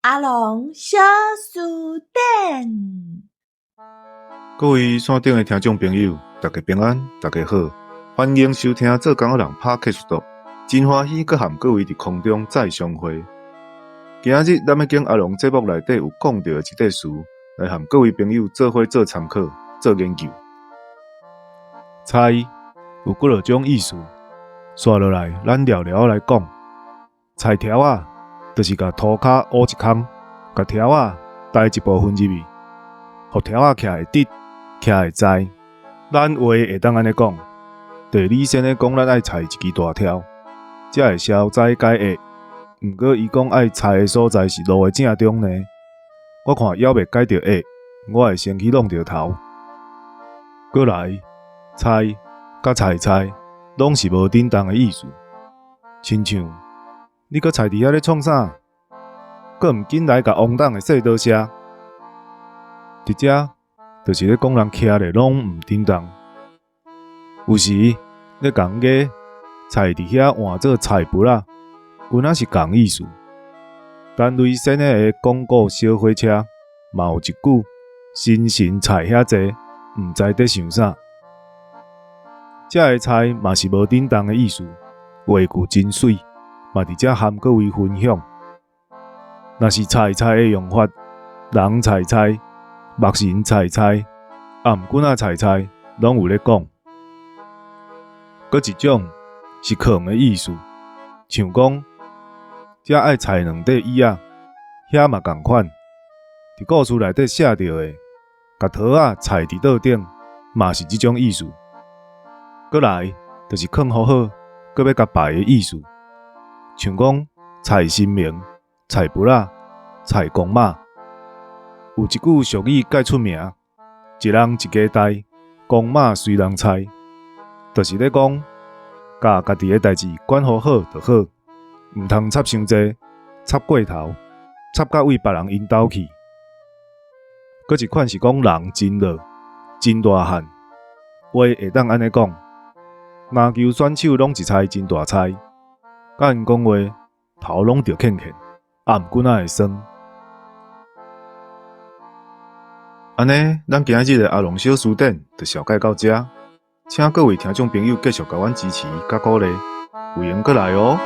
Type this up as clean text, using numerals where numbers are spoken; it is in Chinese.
阿龙小书店。各位线顶的听众朋友，大家平安，大家好，欢迎收听做工人 Podcast 频道。真欢喜，佮和各位伫空中再相会。今日咱要经阿龙节目内底有讲到的一块书，来和各位朋友做伙做参考、做研究。菜有几落种意思，刷落来咱聊聊来讲。菜条啊，就是甲涂骹挖一空，甲条啊带一部分入去，互条啊徛会直，徛会栽。咱话会当安尼讲，就是你先咧讲咱爱菜一支大条，才会消灾解厄。毋过伊讲爱菜的所在是路的正中呢，我看还袂解着厄，我会先去弄着头。过来，菜甲菜拢是无等同的意思，亲像你搁菜伫遐咧创啥？搁毋紧来甲王党的细刀写，伫遮就是咧讲人徛咧拢毋等同。有时咧讲个菜伫遐换做菜脯仔，有影是共意思。但雷神的广告小火车嘛有一句新神菜遐济，毋知在想啥。遮个菜嘛是无等同的意思，话句真水，嘛伫遮含各位分享。若是菜的用法，人菜、目神菜、頷棍仔菜，拢有咧讲。搁一种是课的意思，像讲遮爱菜2块椅仔，遐嘛共款。伫故事内底写着的，甲桃仔菜伫桌顶，嘛是即种意思。过来就是藏好好，搁要甲摆的意思，像讲菜神明、菜脯仔、菜公妈。有一句俗语介出名，一人一家代，公妈随人菜，就是咧讲，甲家己的代志管好好就好，毋通插伤济，插过头，插甲为别人因兜去。搁一款是讲人真热，真大汉，话会当安尼讲。篮球选手拢一菜真大菜，甲因讲话头拢着欠，頷棍仔会酸。安尼，咱今日的阿龙小书店就小解到这，请各位听众朋友继续甲阮支持甲鼓励，有闲过来哦。